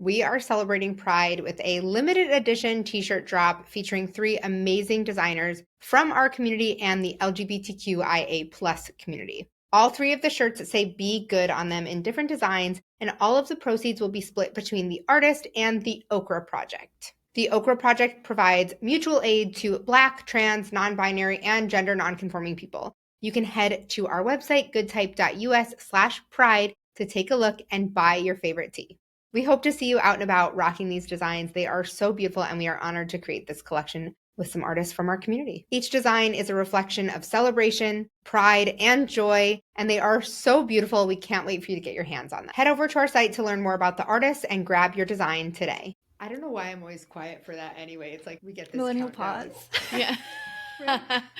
We are celebrating Pride with a limited edition t-shirt drop featuring 3 amazing designers from our community and the LGBTQIA+ community. All 3 of the shirts say "Be Good" on them in different designs, and all of the proceeds will be split between the artist and the Okra Project. The Okra Project provides mutual aid to Black, trans, non-binary, and gender non-conforming people. You can head to our website, goodtype.us/pride, to take a look and buy your favorite tee. We hope to see you out and about rocking these designs. They are so beautiful, and we are honored to create this collection with some artists from our community. Each design is a reflection of celebration, pride, and joy, and they are so beautiful. We can't wait for you to get your hands on them. Head over to our site to learn more about the artists and grab your design today. I don't know why I'm always quiet for that anyway. It's like we get this millennial countdown. pause. Yeah.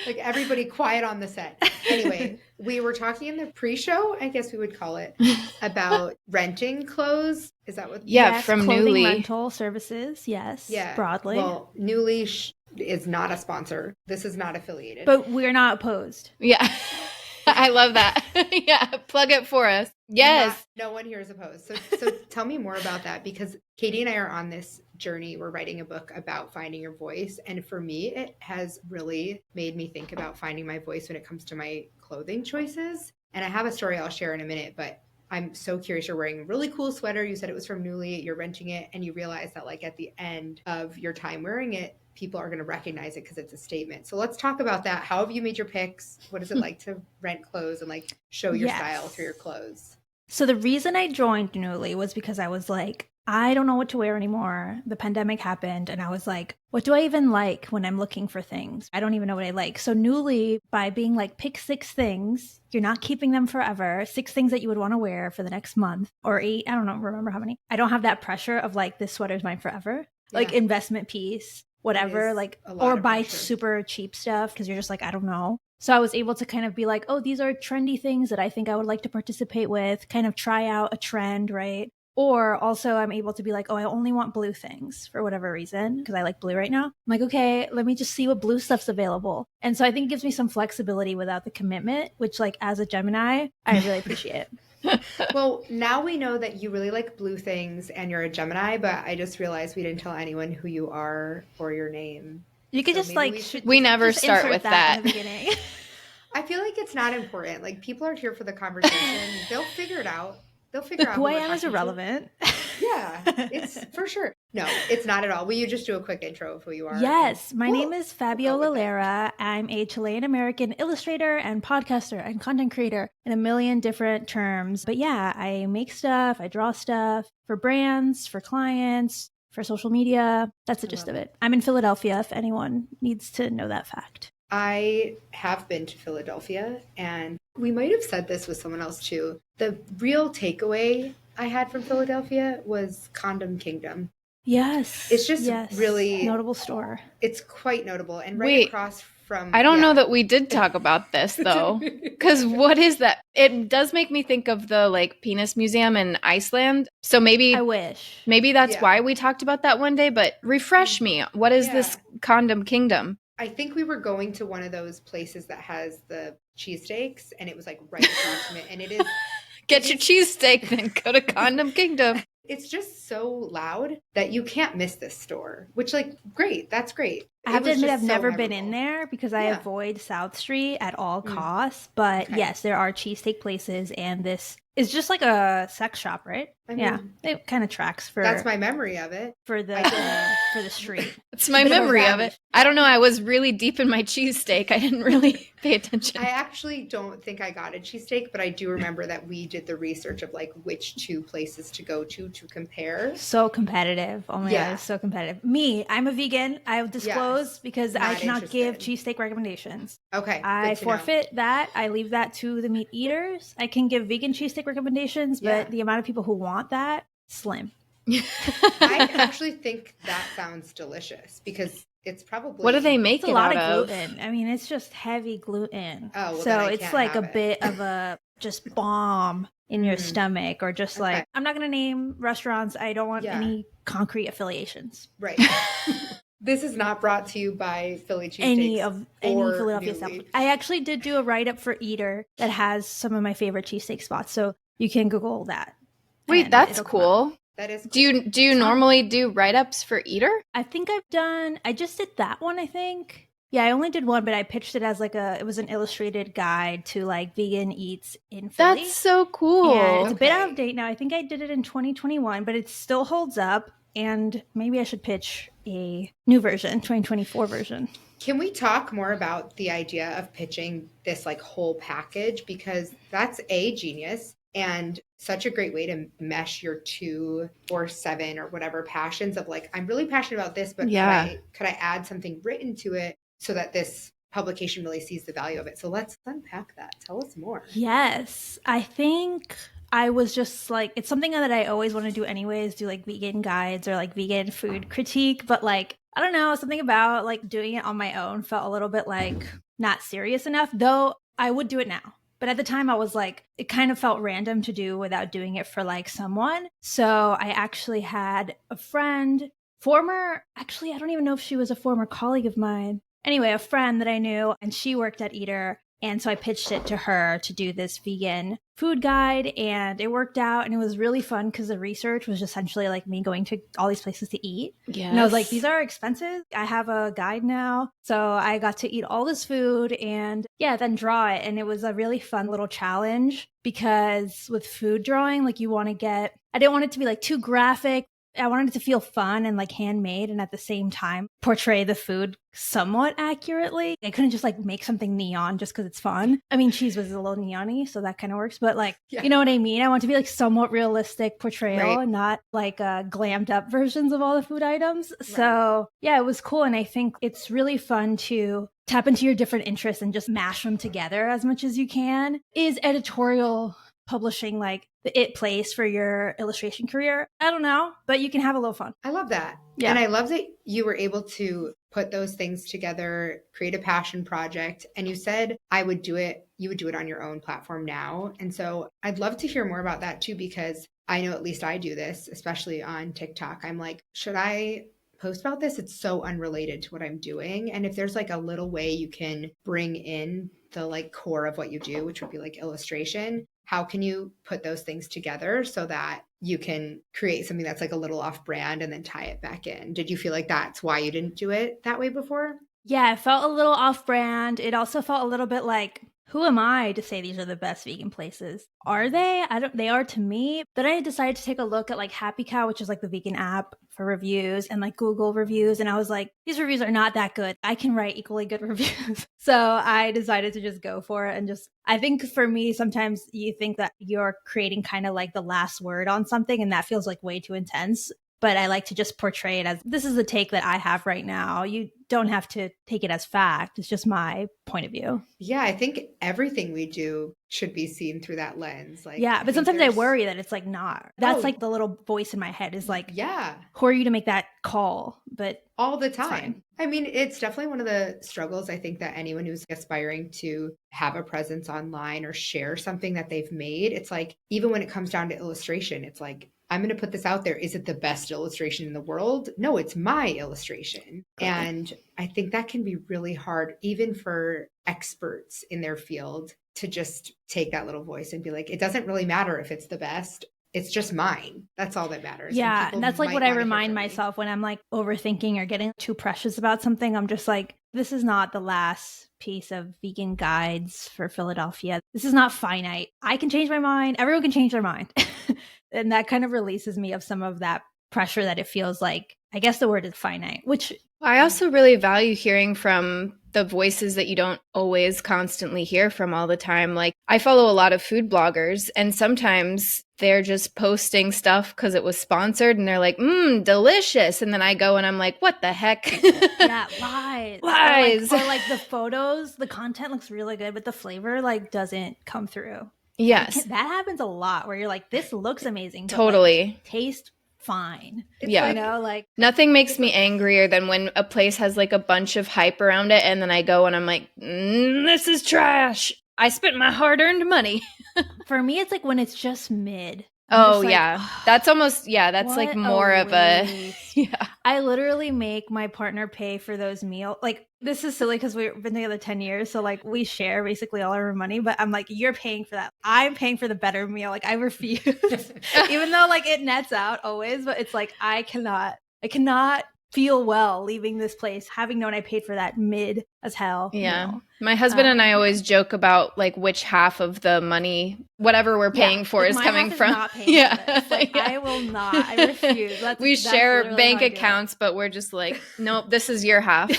Like everybody quiet on the set. Anyway, we were talking in the pre-show, I guess we would call it, about renting clothes. Is that what? Yeah, Yes, from clothing Newly. rental services. Yes, Yeah. broadly. Well, Newly is not a sponsor. This is not affiliated. But we're not opposed. Yeah. I love that. Yeah, plug it for us. Yes. No one here is opposed. So tell me more about that, because Katie and I are on this journey. We're writing a book about finding your voice. And for me, it has really made me think about finding my voice when it comes to my clothing choices. And I have a story I'll share in a minute, but I'm so curious. You're wearing a really cool sweater. You said it was from Newly. You're renting it, and you realize that like at the end of your time wearing it, people are going to recognize it because it's a statement. So let's talk about that. How have you made your picks? What is it like to rent clothes and like show your style through your clothes? So the reason I joined Newly was because I was like, I don't know what to wear anymore. The pandemic happened and I was like, what do I even like when I'm looking for things? I don't even know what I like. So Newly, by being like, pick 6 things, you're not keeping them forever, 6 things that you would want to wear for the next month or 8, I don't know, remember how many. I don't have that pressure of like, this sweater's mine forever. Like investment piece, whatever, like, or buy super cheap stuff because you're just like, I don't know. So I was able to kind of be like, oh, these are trendy things that I think I would like to participate with, kind of try out a trend, right? Or also I'm able to be like, oh, I only want blue things for whatever reason because I like blue right now. I'm like, okay, let me just see what blue stuff's available. And so I think it gives me some flexibility without the commitment, which like as a Gemini, I really appreciate. Well, now we know that you really like blue things and you're a Gemini, but I just realized we didn't tell anyone who you are or your name. You could just like, we never start with that. In the beginning. I feel like it's not important. Like people are here for the conversation. They'll figure it out. They'll figure out who I am is irrelevant. Yeah, it's for sure. No, it's not at all. Will you just do a quick intro of who you are? Yes, my name is Fabiola Lara. I'm a Chilean-American illustrator and podcaster and content creator in a million different terms. But yeah, I make stuff, I draw stuff for brands, for clients, for social media. That's the gist of it. I'm in Philadelphia if anyone needs to know that fact. I have been to Philadelphia, and we might have said this with someone else too. The real takeaway I had from Philadelphia was Condom Kingdom. Yes. It's just really notable store. It's quite notable. And across from I don't know that we did talk about this though. Because what is that? It does make me think of the like penis museum in Iceland. So maybe I wish. Maybe that's why we talked about that one day, but refresh me. What is this Condom Kingdom? I think we were going to one of those places that has the cheesesteaks, and it was like right across from it. And it is get your cheesesteak, then go to Condom Kingdom. It's just so loud that you can't miss this store, which like, great. That's great. I have to admit I've never been in there because I avoid South Street at all costs. But yes, there are cheesesteak places, and this is just like a sex shop, right? I mean, it kind of tracks for. That's my memory of it. For the street. It's my memory of it. I don't know. I was really deep in my cheesesteak. I didn't really pay attention. I actually don't think I got a cheesesteak, but I do remember that we did the research of like which 2 places to go to compare. So competitive. Oh my God, it's so competitive. Me, I'm a vegan. I will disclose because I cannot give cheesesteak recommendations. Okay. I forfeit that. I leave that to the meat eaters. I can give vegan cheesesteak recommendations, but the amount of people who want that, slim. I actually think that sounds delicious because it's probably... What do they make it out of? A lot of gluten. I mean, it's just heavy gluten. Oh, well, so it's like a bit of a just bomb in your stomach, or just like, I'm not going to name restaurants. I don't want any concrete affiliations. Right. This is not brought to you by Philly cheesesteaks. Any Philadelphia stuff. I actually did do a write-up for Eater that has some of my favorite cheesesteak spots. So you can Google that. Wait, that's cool. That is cool. Do you normally do write-ups for Eater? I think I just did that one, I think. Yeah, I only did one, but I pitched it as it was an illustrated guide to like vegan eats in Philly. That's so cool. And it's a bit out of date now. I think I did it in 2021, but it still holds up. And maybe I should pitch a new version, 2024 version. Can we talk more about the idea of pitching this like whole package? Because that's genius and such a great way to mesh your 2 or 7 or whatever passions of like, I'm really passionate about this, but could I add something written to it so that this publication really sees the value of it? So let's unpack that. Tell us more. Yes. I think I was just like, it's something that I always want to do anyways, do like vegan guides or like vegan food critique. But like, I don't know, something about like doing it on my own felt a little bit like not serious enough, though I would do it now. But at the time I was like, it kind of felt random to do without doing it for like someone. So I actually had a friend, actually, I don't even know if she was a former colleague of mine. Anyway, a friend that I knew, and she worked at Eater. And so I pitched it to her to do this vegan food guide, and it worked out. And it was really fun because the research was essentially like me going to all these places to eat. Yes. And I was like, these are expensive. I have a guide now. So I got to eat all this food and then draw it. And it was a really fun little challenge because with food drawing, like I didn't want it to be like too graphic. I wanted it to feel fun and like handmade and at the same time portray the food somewhat accurately. I couldn't just like make something neon just because it's fun. I mean, cheese was a little neon-y, so that kind of works. But like, you know what I mean? I want to be like somewhat realistic portrayal and not like glammed up versions of all the food items. Right. So yeah, it was cool. And I think it's really fun to tap into your different interests and just mash them together as much as you can. Is editorial publishing like the it place for your illustration career? I don't know, but you can have a little fun. I love that. Yeah. And I love that you were able to put those things together, create a passion project. And you said you would do it on your own platform now. And so I'd love to hear more about that too, because I know at least I do this, especially on TikTok. I'm like, should I post about this? It's so unrelated to what I'm doing. And if there's like a little way you can bring in the like core of what you do, which would be like illustration, how can you put those things together so that you can create something that's like a little off brand and then tie it back in? Did you feel like that's why you didn't do it that way before? Yeah, it felt a little off brand. It also felt a little bit like, who am I to say these are the best vegan places? Are they? They are to me. Then I decided to take a look at like Happy Cow, which is like the vegan app for reviews, and like Google reviews. And I was like, these reviews are not that good. I can write equally good reviews. So I decided to just go for it. And I think for me, sometimes you think that you're creating kind of like the last word on something, and that feels like way too intense. But I like to just portray it as, this is the take that I have right now. You don't have to take it as fact. It's just my point of view. Yeah, I think everything we do should be seen through that lens. Like, yeah, but sometimes I worry that it's like not. That's like the little voice in my head is like, who are you to make that call? But all the time. I mean, it's definitely one of the struggles, I think, that anyone who's aspiring to have a presence online or share something that they've made, it's like, even when it comes down to illustration, it's like, I'm going to put this out there. Is it the best illustration in the world? No, it's my illustration. Correct. And I think that can be really hard, even for experts in their field, to just take that little voice and be like, it doesn't really matter if it's the best. It's just mine. That's all that matters. Yeah. And that's like what I remind myself when I'm like overthinking or getting too precious about something. I'm just like, this is not the last piece of vegan guides for Philadelphia. This is not finite. I can change my mind. Everyone can change their mind. And that kind of releases me of some of that pressure that it feels like, I guess the word is finite, which I also really value hearing from the voices that you don't always constantly hear from all the time. Like, I follow a lot of food bloggers, and sometimes they're just posting stuff because it was sponsored and they're like, delicious. And then I go and I'm like, what the heck? Yeah, lies. Lies. Or like the photos, the content looks really good, but the flavor like doesn't come through. Yes. That happens a lot where you're like, this looks amazing. But totally. Like, taste fine. Yeah. You know, like nothing makes me angrier than when a place has like a bunch of hype around it and then I go and I'm like, this is trash. I spent my hard-earned money. For me, it's like when it's just mid. Oh, just like, yeah. That's almost, that's like what more of a, waste. yeah. I literally make my partner pay for those meals. Like, this is silly because we've been together 10 years. So, like, we share basically all our money. But I'm like, you're paying for that. I'm paying for the better meal. Like, I refuse. Even though, like, it nets out always. But it's like, I cannot feel well leaving this place having known I paid for that mid as hell meal. My husband and I always joke about like which half of the money, whatever we're paying for, like, is my coming half is from. not paying for this. Like, I will not. I refuse. We That's share literally bank how I do it. accounts, but we're just like, nope, this is your half.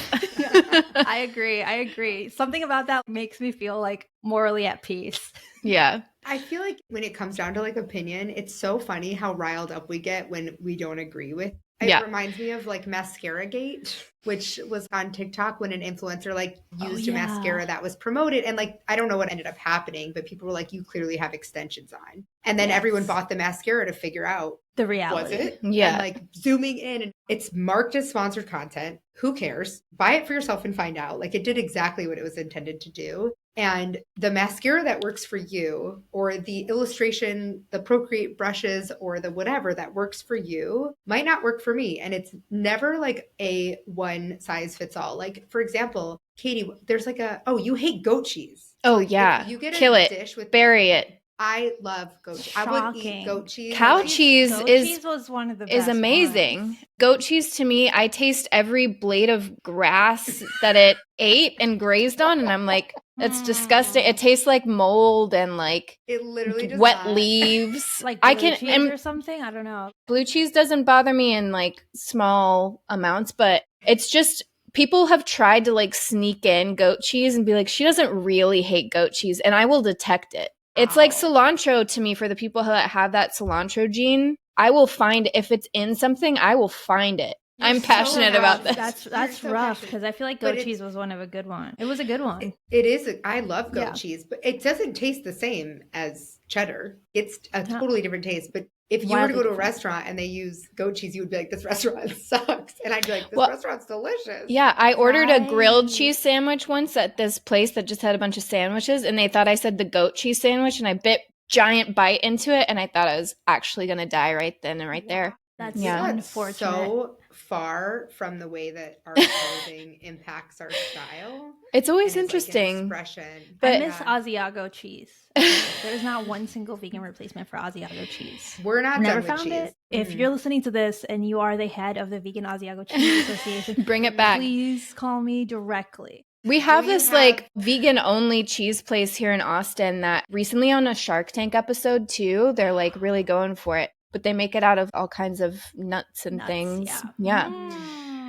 I agree. Something about that makes me feel like morally at peace. Yeah. I feel like when it comes down to like opinion, it's so funny how riled up we get when we don't agree with. It reminds me of like Mascara Gate, which was on TikTok when an influencer like used a mascara that was promoted. And like, I don't know what ended up happening, but people were like, you clearly have extensions on. And then everyone bought the mascara to figure out the reality. Was it? Yeah. And like zooming in, and it's marked as sponsored content. Who cares? Buy it for yourself and find out. Like, it did exactly what it was intended to do. And the mascara that works for you, or the illustration, the Procreate brushes, or the whatever that works for you might not work for me. And it's never like a one size fits all. Like, for example, Katie, there's like you hate goat cheese. So, like, yeah. If you get Kill a it. dish with bury it. I love goat cheese. I would eat goat cheese. Cow cheese cheese was one of the best is amazing. ones. Goat cheese to me, I taste every blade of grass that it ate and grazed on, and I'm like, it's disgusting. It tastes like mold and like it literally does wet not. leaves. Like blue cheese or something. I don't know. Blue cheese doesn't bother me in like small amounts, but it's just people have tried to like sneak in goat cheese and be like, she doesn't really hate goat cheese, and I will detect it. It's like cilantro to me. For the people that have that cilantro gene, I will find, if it's in something, I will find it. I'm passionate about this. That's rough, because I feel like goat cheese was one of a good one. It was a good one. It is. I love goat cheese, but it doesn't taste the same as cheddar. It's a totally different taste. But if you were to go to a restaurant and they use goat cheese, you would be like, this restaurant sucks. And I'd be like, this restaurant's delicious. Yeah, I ordered a grilled cheese sandwich once at this place that just had a bunch of sandwiches, and they thought I said the goat cheese sandwich, and I bit giant bite into it, and I thought I was actually going to die right then and right there. That's unfortunate. So far from the way that our clothing impacts our style. It's always interesting. Like expression. But I miss Asiago cheese. There's not one single vegan replacement for Asiago cheese. We're not Never done found with cheese. it. If you're listening to this and you are the head of the Vegan Asiago Cheese Association, bring it back. Please call me directly. We have this like vegan only cheese place here in Austin that recently on a Shark Tank episode too, they're like really going for it. But they make it out of all kinds of nuts and things. Yeah.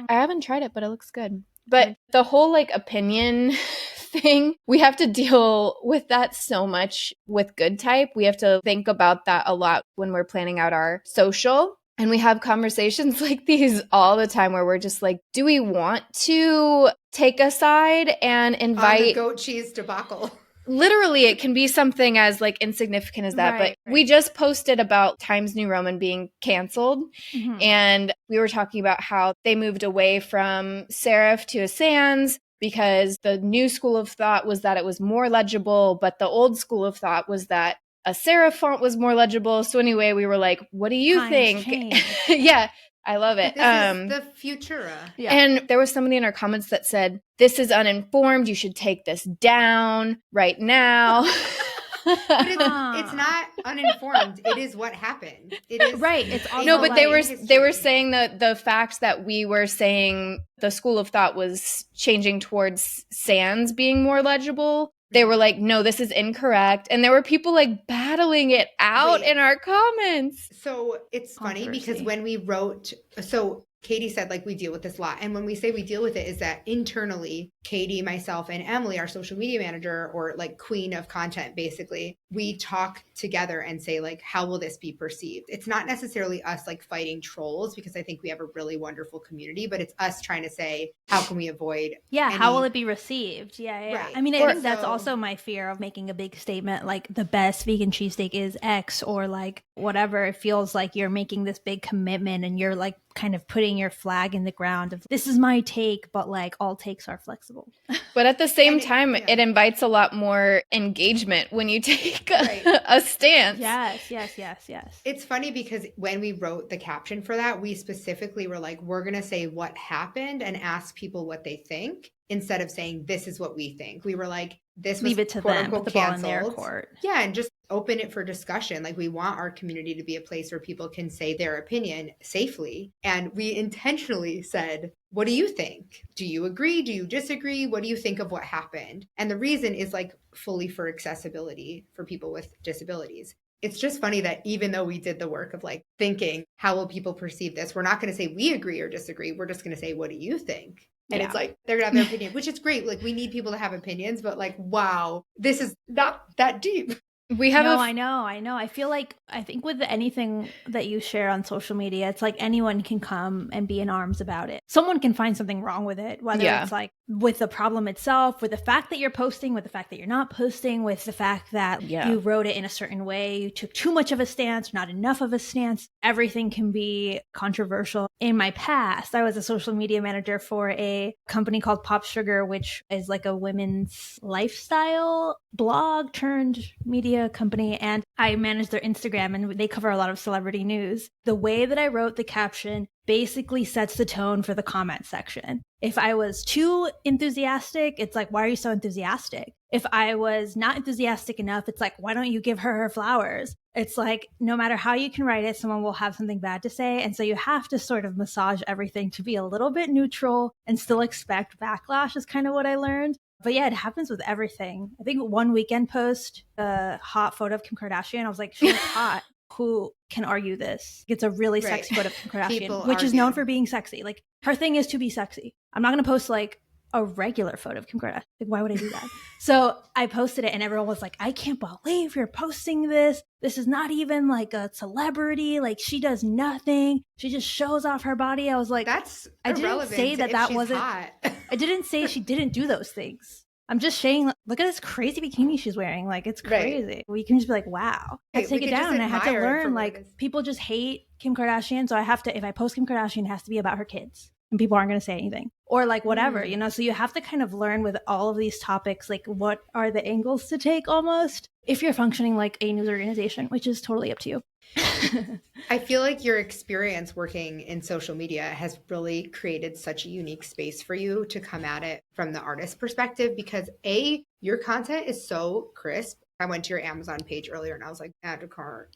I haven't tried it, but it looks good. But the whole like opinion thing, we have to deal with that so much with Good Type. We have to think about that a lot when we're planning out our social. And we have conversations like these all the time where we're just like, do we want to take a side and invite on the goat cheese debacle? Literally, it can be something as like insignificant as that. But we just posted about Times New Roman being canceled. Mm-hmm. And we were talking about how they moved away from serif to a sans because the new school of thought was that it was more legible. But the old school of thought was that a serif font was more legible. So anyway, we were like, what do you think? Yeah. I love it. This is the Futura. Yeah. And there was somebody in our comments that said, this is uninformed. You should take this down right now. But it's not uninformed. It is what happened. It is right. It's also no, but they were saying that the fact that we were saying the school of thought was changing towards sans being more legible. They were like, no, this is incorrect. And there were people like battling it out in our comments. So it's funny because when we wrote, so Katie said like we deal with this a lot. And when we say we deal with it is that internally, Katie, myself, and Emily, our social media manager or like queen of content, basically, we talk together and say like, how will this be perceived? It's not necessarily us like fighting trolls because I think we have a really wonderful community, but it's us trying to say, how can we avoid how will it be received? Yeah. Right. I mean, I think that's also my fear of making a big statement like the best vegan cheesesteak is X or like whatever. It feels like you're making this big commitment and you're like kind of putting your flag in the ground of this is my take, but like all takes are flexible. But at the same time, it invites a lot more engagement when you take a stance. Yes. It's funny because when we wrote the caption for that, we specifically were like, we're going to say what happened and ask people what they think instead of saying this is what we think. We were like, this was leave it to quote them, unquote put the ball canceled. in their court. Yeah, and just open it for discussion. Like we want our community to be a place where people can say their opinion safely. And we intentionally said, what do you think? Do you agree? Do you disagree? What do you think of what happened? And the reason is like fully for accessibility for people with disabilities. It's just funny that even though we did the work of like thinking, how will people perceive this? We're not going to say we agree or disagree. We're just going to say, what do you think? And it's like, they're going to have their opinion, which is great. Like we need people to have opinions, but like, wow, this is not that deep. We have I know. I feel like, I think with anything that you share on social media, it's like anyone can come and be in arms about it. Someone can find something wrong with it, whether it's like with the problem itself, with the fact that you're posting, with the fact that you're not posting, with the fact that you wrote it in a certain way, you took too much of a stance, not enough of a stance. Everything can be controversial. In my past, I was a social media manager for a company called Pop Sugar, which is like a women's lifestyle blog turned media company, and I manage their Instagram, and they cover a lot of celebrity news. The way that I wrote the caption basically sets the tone for the comment section. If I was too enthusiastic, it's like, why are you so enthusiastic? If I was not enthusiastic enough, it's like, why don't you give her flowers? It's like, no matter how you can write it, someone will have something bad to say. And so you have to sort of massage everything to be a little bit neutral and still expect backlash is kind of what I learned. But yeah, it happens with everything. I think one weekend post, a hot photo of Kim Kardashian, I was like, she looks hot. Who can argue this? It's a really sexy photo of Kim Kardashian, which is known for being sexy. Like her thing is to be sexy. I'm not going to post like a regular photo of Kim Kardashian. Like, why would I do that? So I posted it and everyone was like, I can't believe you're posting this. This is not even like a celebrity. Like she does nothing. She just shows off her body. I was like, that's I didn't say that wasn't hot. I didn't say she didn't do those things. I'm just saying, look at this crazy bikini she's wearing. Like, it's crazy. We can just be like, wow. I had to take it down. And I had to learn, like, people just hate Kim Kardashian. So I have to, if I post Kim Kardashian, it has to be about her kids. And people aren't going to say anything. Or like whatever, you know? So you have to kind of learn with all of these topics, like what are the angles to take almost, if you're functioning like a news organization, which is totally up to you. I feel like your experience working in social media has really created such a unique space for you to come at it from the artist perspective because your content is so crisp. I went to your Amazon page earlier and I was like, add to cart.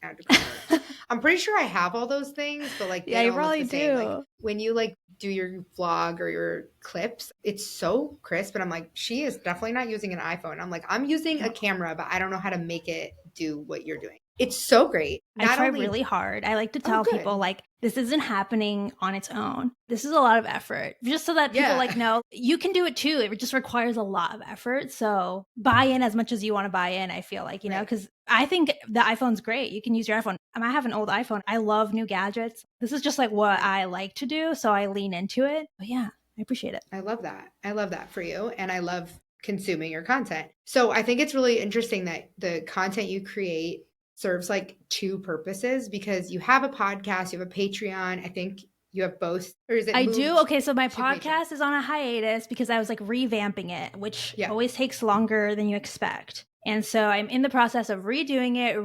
I'm pretty sure I have all those things, but like, yeah, you probably do. Like, when you like do your vlog or your clips, it's so crisp. And I'm like, she is definitely not using an iPhone. I'm like, I'm using a camera, but I don't know how to make it do what you're doing. It's so great. I try really hard. I like to tell people like, this isn't happening on its own. This is a lot of effort just so that people like know you can do it too. It just requires a lot of effort. So buy in as much as you want to buy in, I feel like, you know, because I think the iPhone's great. You can use your iPhone. I have an old iPhone. I love new gadgets. This is just like what I like to do. So I lean into it. But yeah, I appreciate it. I love that. I love that for you. And I love consuming your content. So I think it's really interesting that the content you create serves like two purposes because you have a podcast, you have a Patreon. I think you have both, or is it? I do. Okay, so my podcast is on a hiatus because I was like revamping it, which always takes longer than you expect. And so I'm in the process of redoing it.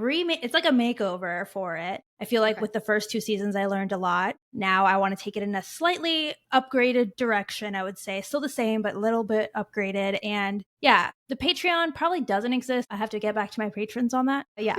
It's like a makeover for it. I feel like with the first 2 seasons, I learned a lot. Now I want to take it in a slightly upgraded direction, I would say. Still the same, but a little bit upgraded. And yeah, the Patreon probably doesn't exist. I have to get back to my patrons on that. But yeah.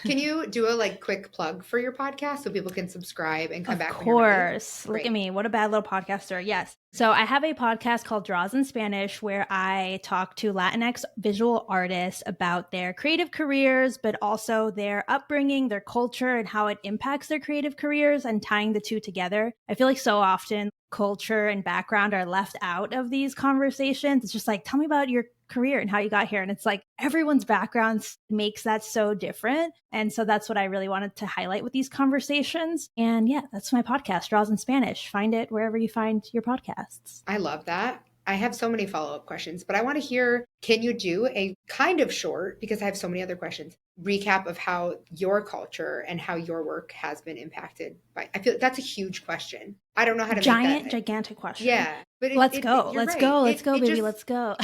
Can you do a like quick plug for your podcast so people can subscribe and come back? Of course. Look at me. What a bad little podcaster. Yes. So I have a podcast called Draws in Spanish where I talk to Latinx visual artists about their creative careers, but also their upbringing, their culture, and how it impacts their creative careers and tying the two together. I feel like so often culture and background are left out of these conversations. It's just like, tell me about your career and how you got here. And it's like everyone's backgrounds makes that so different. And so that's what I really wanted to highlight with these conversations. And yeah, that's my podcast, Draws in Spanish. Find it wherever you find your podcasts. I love that. I have so many follow-up questions, but I want to hear, can you do a kind of short, because I have so many other questions, recap of how your culture and how your work has been impacted by, I feel like that's a huge question. I don't know how to make that. Gigantic question. Yeah, but Let's go. you're Let's right. go. Let's go, It baby. just, Let's go.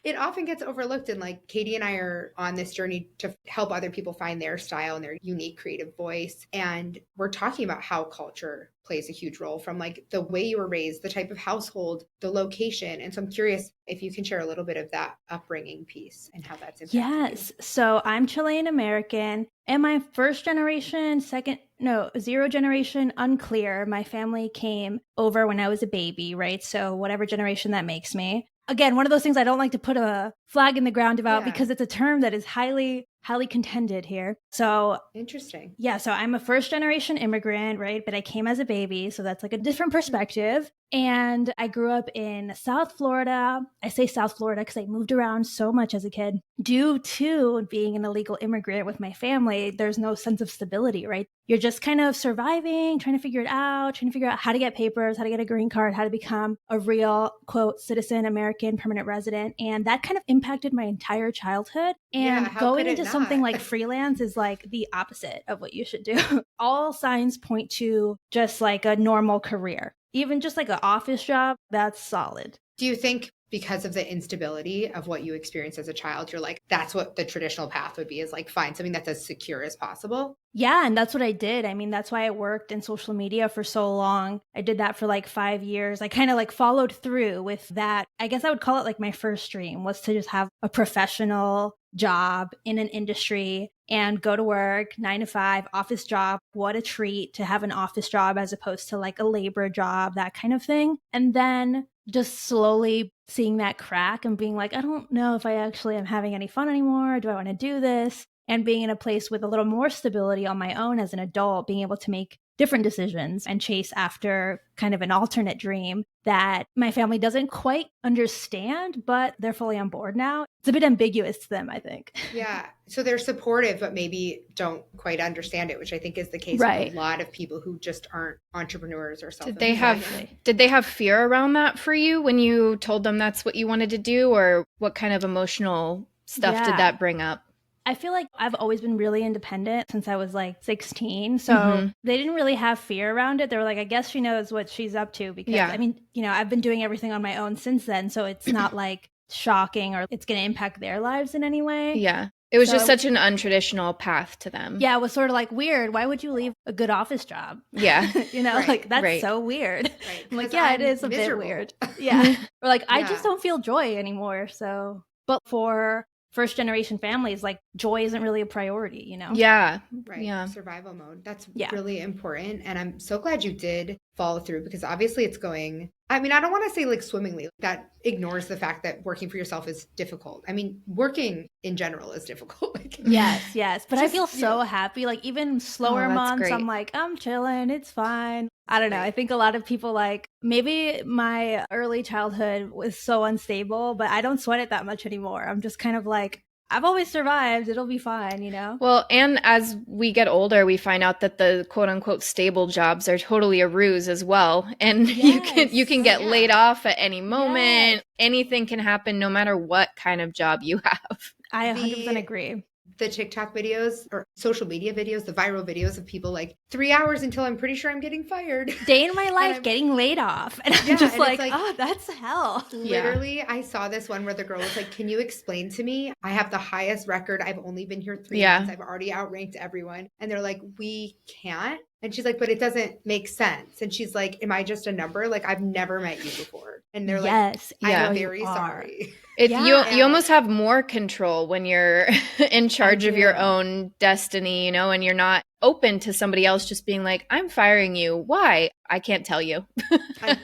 it often gets overlooked. And like Katie and I are on this journey to help other people find their style and their unique creative voice. And we're talking about how culture plays a huge role, from like the way you were raised, the type of household, the location. And so I'm curious if you can share a little bit of that upbringing piece and how that's impacted Yes. you. So I'm Chilean American. Am I first generation, zero generation? Unclear. My family came over when I was a baby, right? So whatever generation that makes me. Again, one of those things I don't like to put a flag in the ground about because it's a term that is highly contended here. So interesting. Yeah, so I'm a first generation immigrant, right? But I came as a baby, so that's like a different perspective. And I grew up in South Florida. I say South Florida because I moved around so much as a kid. Due to being an illegal immigrant with my family, there's no sense of stability, right? You're just kind of surviving, trying to figure out how to get papers, how to get a green card, how to become a real, quote, citizen, American, permanent resident. And that kind of impacted my entire childhood. And going into something like freelance is like the opposite of what you should do. All signs point to just like a normal career. Even just like an office job, that's solid. Do you think because of the instability of what you experienced as a child, you're like, that's what the traditional path would be, is like find something that's as secure as possible? Yeah, and that's what I did. I mean, that's why I worked in social media for so long. I did that for like 5 years. I kind of like followed through with that. I guess I would call it like my first dream was to just have a professional job in an industry and go to work 9 to 5, office job. What a treat to have an office job as opposed to like a labor job, that kind of thing. And then just slowly seeing that crack and being like, I don't know if I actually am having any fun anymore. Do I want to do this? And being in a place with a little more stability on my own as an adult, being able to make different decisions and chase after kind of an alternate dream that my family doesn't quite understand, but they're fully on board now. It's a bit ambiguous to them, I think. Yeah. So they're supportive, but maybe don't quite understand it, which I think is the case Right. with a lot of people who just aren't entrepreneurs or self-employed. Did they have fear around that for you when you told them that's what you wanted to do, or what kind of emotional stuff did that bring up? I feel like I've always been really independent since I was like 16. So they didn't really have fear around it. They were like, I guess she knows what she's up to because, I mean, you know, I've been doing everything on my own since then. So it's not like shocking or it's going to impact their lives in any way. Yeah. It was just such an untraditional path to them. Yeah, it was sort of like weird. Why would you leave a good office job? Yeah. You know, like that's so weird. Right. I'm like, yeah, it is a bit weird. Yeah. Or like, I just don't feel joy anymore. So, but for first generation families, like joy isn't really a priority, you know? Yeah. Right. Yeah. Survival mode. That's really important. And I'm so glad you did follow through because obviously it's going, I mean, I don't want to say like swimmingly. That ignores the fact that working for yourself is difficult. I mean, working in general is difficult. Yes. But I feel so happy. Like even slower months, great. I'm like, I'm chilling. It's fine. I don't know. I think a lot of people like maybe my early childhood was so unstable, but I don't sweat it that much anymore. I'm just kind of like, I've always survived. It'll be fine, you know? Well, and as we get older, we find out that the quote unquote stable jobs are totally a ruse as well. And you can get laid off at any moment. Anything can happen no matter what kind of job you have. I 100% agree. The TikTok videos or social media videos, the viral videos of people like 3 hours until I'm pretty sure I'm getting fired. Day in my life getting laid off. And I'm just like, oh, that's hell. Literally, I saw this one where the girl was like, can you explain to me? I have the highest record. I've only been here 3 months. I've already outranked everyone. And they're like, we can't. And she's like, but it doesn't make sense. And she's like, am I just a number? Like, I've never met you before. And they're like, I'm very sorry. You almost have more control when you're in charge of your own destiny, you know, and you're not open to somebody else just being like, I'm firing you. Why? I can't tell you.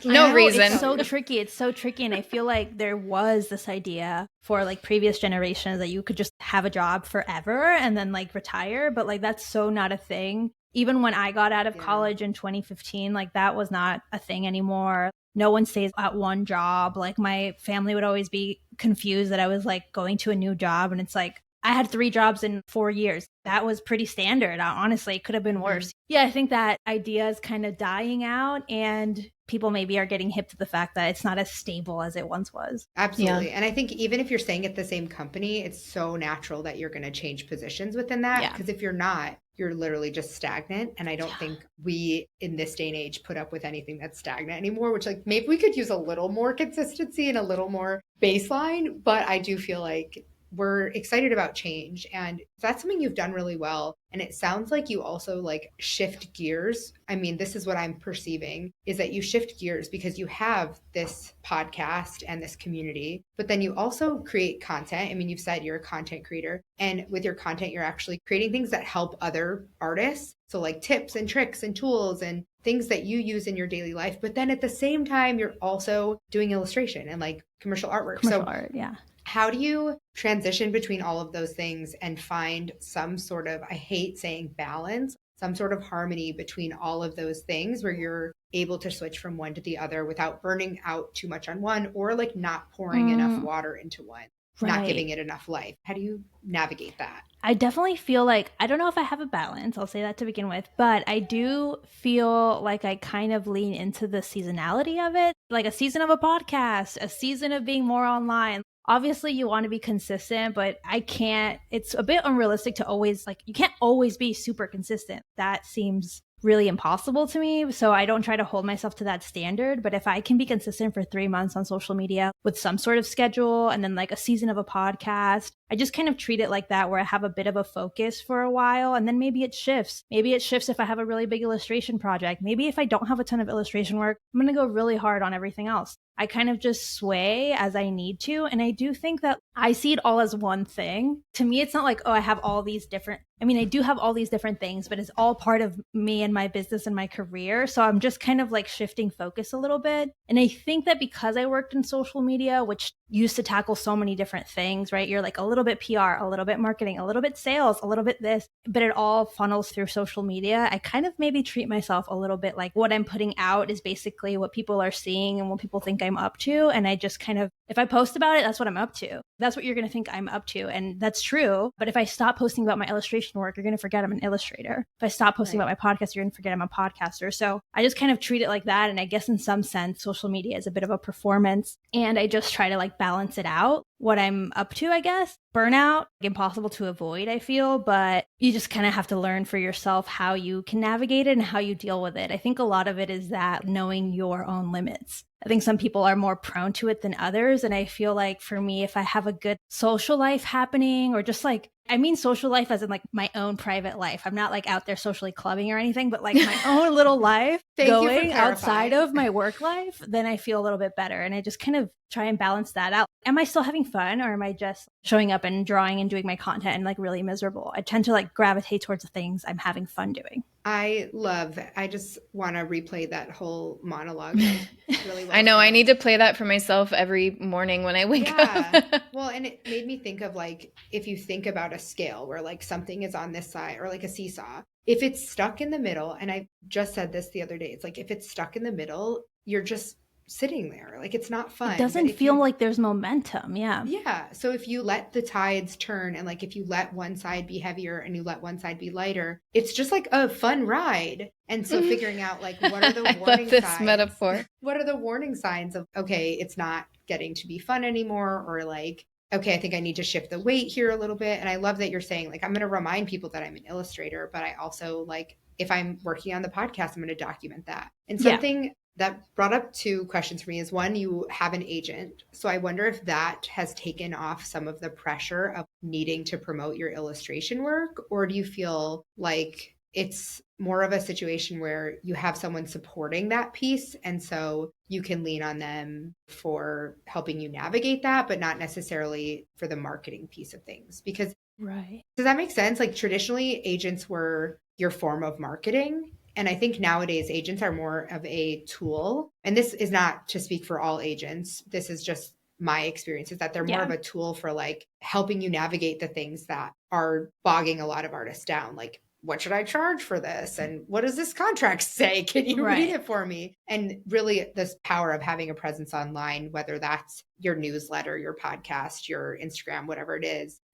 No reason. It's so tricky. It's so tricky. And I feel like there was this idea for like previous generations that you could just have a job forever and then like retire. But like, that's so not a thing. Even when I got out of college in 2015, like that was not a thing anymore. No one stays at one job. Like my family would always be confused that I was like going to a new job. And it's like, I had 3 jobs in 4 years. That was pretty standard. Honestly, it could have been worse. Yeah, I think that idea is kind of dying out, and people maybe are getting hip to the fact that it's not as stable as it once was. Absolutely. Yeah. And I think even if you're staying at the same company, it's so natural that you're going to change positions within that. Yeah. Because if you're not, you're literally just stagnant. And I don't think we in this day and age put up with anything that's stagnant anymore, which like maybe we could use a little more consistency and a little more baseline. But I do feel like we're excited about change, and that's something you've done really well. And it sounds like you also like shift gears. I mean, this is what I'm perceiving, is that you shift gears because you have this podcast and this community, but then you also create content. I mean, you've said you're a content creator, and with your content, you're actually creating things that help other artists. So like tips and tricks and tools and things that you use in your daily life. But then at the same time, you're also doing illustration and like commercial artwork. Commercial art, yeah. How do you transition between all of those things and find some sort of, I hate saying balance, some sort of harmony between all of those things where you're able to switch from one to the other without burning out too much on one, or like not pouring enough water into one, not giving it enough life? How do you navigate that? I definitely feel like, I don't know if I have a balance, I'll say that to begin with, but I do feel like I kind of lean into the seasonality of it, like a season of a podcast, a season of being more online. Obviously, you want to be consistent, but it's a bit unrealistic to always, like, you can't always be super consistent. That seems really impossible to me. So I don't try to hold myself to that standard. But if I can be consistent for 3 months on social media with some sort of schedule and then like a season of a podcast, I just kind of treat it like that, where I have a bit of a focus for a while and then maybe it shifts. Maybe it shifts if I have a really big illustration project. Maybe if I don't have a ton of illustration work, I'm going to go really hard on everything else. I kind of just sway as I need to. And I do think that I see it all as one thing. To me, it's not like, oh, I have all these different, I mean, I do have all these different things, but it's all part of me and my business and my career. So I'm just kind of like shifting focus a little bit. And I think that because I worked in social media, which used to tackle so many different things, right? You're like a little bit PR, a little bit marketing, a little bit sales, a little bit this, but it all funnels through social media. I kind of maybe treat myself a little bit like what I'm putting out is basically what people are seeing and what people think I'm up to. And I just kind of, if I post about it, that's what I'm up to. That's what you're going to think I'm up to. And that's true. But if I stop posting about my illustration work, you're going to forget I'm an illustrator. If I stop posting about my podcast, you're going to forget I'm a podcaster. So I just kind of treat it like that. And I guess in some sense, social media is a bit of a performance. And I just try to like balance it out, what I'm up to, I guess. Burnout, impossible to avoid, I feel, but you just kind of have to learn for yourself how you can navigate it and how you deal with it. I think a lot of it is that knowing your own limits. I think some people are more prone to it than others. And I feel like for me, if I have a good social life happening, or just like, I mean social life as in like my own private life. I'm not like out there socially clubbing or anything, but like my own little life going outside of my work life, then I feel a little bit better. And I just kind of try and balance that out. Am I still having fun, or am I just showing up and drawing and doing my content and like really miserable? I tend to like gravitate towards the things I'm having fun doing. I just want to replay that whole monologue. Really well. I know. I need to play that for myself every morning when I wake up. Well, and it made me think of like, if you think about a scale where like something is on this side, or like a seesaw, if it's stuck in the middle, and I just said this the other day, it's like, if it's stuck in the middle, you're just sitting there. Like, it's not fun. It doesn't feel like there's momentum. Yeah. Yeah. So if you let the tides turn, and like if you let one side be heavier and you let one side be lighter, it's just like a fun ride. And so figuring out like, what are the warning signs? Metaphor. What are the warning signs of, okay, it's not getting to be fun anymore, or like, okay, I think I need to shift the weight here a little bit. And I love that you're saying like, I'm going to remind people that I'm an illustrator, but I also like, if I'm working on the podcast, I'm going to document that. And something that brought up 2 questions for me is, one, you have an agent. So I wonder if that has taken off some of the pressure of needing to promote your illustration work, or do you feel like it's more of a situation where you have someone supporting that piece, and so you can lean on them for helping you navigate that, but not necessarily for the marketing piece of things? Because does that make sense? Like, traditionally, agents were your form of marketing. And I think nowadays agents are more of a tool. And this is not to speak for all agents. This is just my experience, is that they're more of a tool for like helping you navigate the things that are bogging a lot of artists down, like what should I charge for this? And what does this contract say? Can you read it for me? And really this power of having a presence online, whether that's your newsletter, your podcast, your Instagram, whatever it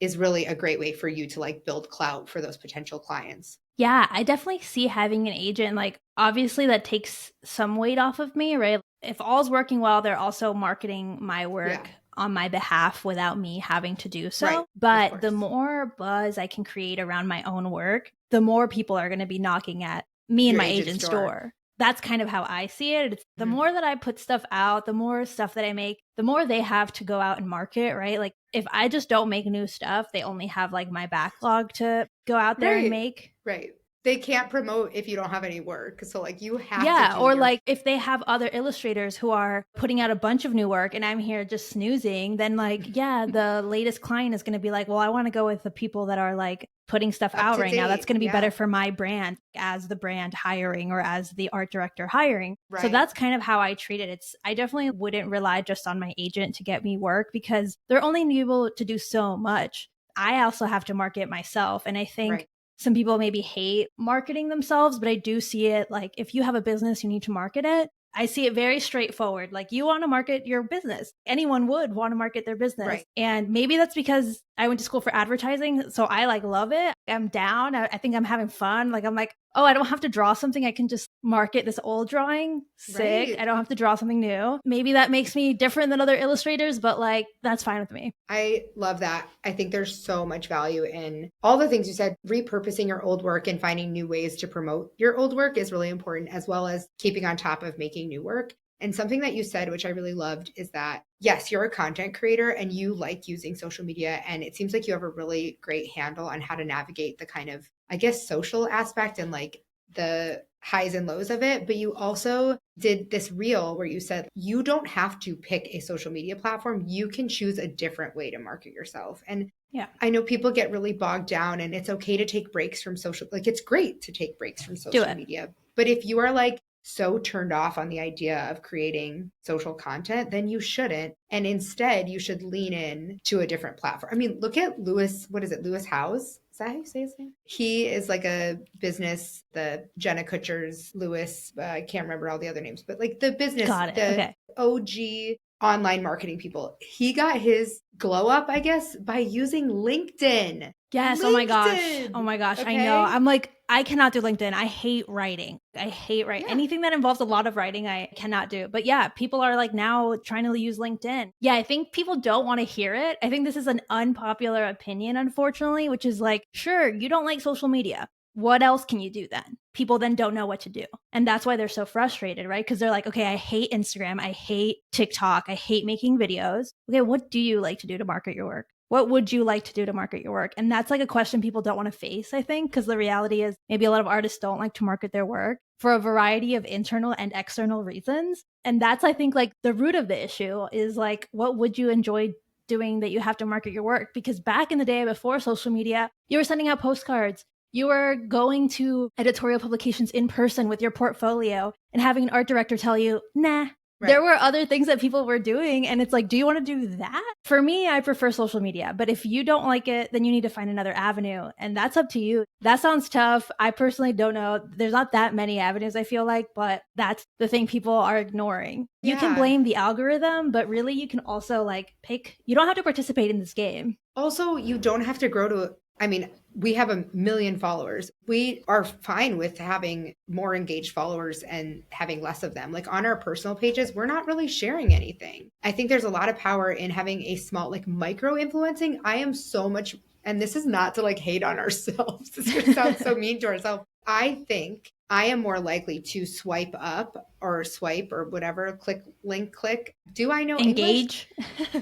is really a great way for you to like build clout for those potential clients. Yeah, I definitely see having an agent, like obviously that takes some weight off of me, right? If all's working well, they're also marketing my work on my behalf without me having to do so. Right, but the more buzz I can create around my own work, the more people are going to be knocking at me and my agent's door. That's kind of how I see it. It's the more that I put stuff out, the more stuff that I make, the more they have to go out and market, right? Like if I just don't make new stuff, they only have like my backlog to go out there and make. Right. They can't promote if you don't have any work. So like you have to. Yeah. Or like if they have other illustrators who are putting out a bunch of new work and I'm here just snoozing, then like, yeah, the latest client is going to be like, well, I want to go with the people that are like putting stuff out right now. That's going to be better for my brand as the brand hiring or as the art director hiring. Right. So that's kind of how I treat it. I definitely wouldn't rely just on my agent to get me work because they're only able to do so much. I also have to market myself. And I think some people maybe hate marketing themselves, but I do see it like if you have a business, you need to market it. I see it very straightforward. Like you want to market your business. Anyone would want to market their business. Right. And maybe that's because I went to school for advertising. So I like love it. I'm down. I think I'm having fun. Like I'm like, oh, I don't have to draw something. I can just market this old drawing. Sick. Right. I don't have to draw something new. Maybe that makes me different than other illustrators, but like that's fine with me. I love that. I think there's so much value in all the things you said. Repurposing your old work and finding new ways to promote your old work is really important, as well as keeping on top of making new work. And something that you said, which I really loved, is that, yes, you're a content creator and you like using social media. And it seems like you have a really great handle on how to navigate the kind of, I guess, social aspect and like the highs and lows of it. But you also did this reel where you said you don't have to pick a social media platform. You can choose a different way to market yourself. And yeah, I know people get really bogged down and it's okay to take breaks from social, like it's great to take breaks from social media. But if you are like, so turned off on the idea of creating social content, then you shouldn't. And instead, you should lean in to a different platform. I mean, look at Lewis, what is it? Lewis Howes? Is that how you say his name? He is like a business, the Jenna Kutcher's Lewis, I can't remember all the other names, but like the business, the OG online marketing people. He got his glow up, I guess, by using LinkedIn. Yes. LinkedIn. Oh my gosh. Okay? I know. I'm like, I cannot do LinkedIn. I hate writing. Anything that involves a lot of writing, I cannot do. But yeah, people are like now trying to use LinkedIn. Yeah, I think people don't want to hear it. I think this is an unpopular opinion, unfortunately, which is like, sure, you don't like social media. What else can you do then? People then don't know what to do. And that's why they're so frustrated, right? Because they're like, okay, I hate Instagram. I hate TikTok. I hate making videos. Okay, what do you like to do to market your work? What would you like to do to market your work? And that's like a question people don't want to face, I think, because the reality is maybe a lot of artists don't like to market their work for a variety of internal and external reasons. And that's, I think, like the root of the issue is like, what would you enjoy doing that you have to market your work? Because back in the day before social media, you were sending out postcards. You were going to editorial publications in person with your portfolio and having an art director tell you, nah. Right. There were other things that people were doing. And it's like, do you want to do that? For me, I prefer social media. But if you don't like it, then you need to find another avenue. And that's up to you. That sounds tough. I personally don't know. There's not that many avenues, I feel like. But that's the thing people are ignoring. Yeah. You can blame the algorithm, but really you can also like pick. You don't have to participate in this game. Also, you don't have to grow to... I mean, we have 1 million followers. We are fine with having more engaged followers and having less of them. Like on our personal pages, we're not really sharing anything. I think there's a lot of power in having a small, like micro influencing. I am so much, and this is not to like hate on ourselves. This could sound so mean to ourselves. I think I am more likely to swipe up or swipe or whatever, click, link, click. Do I know Engage?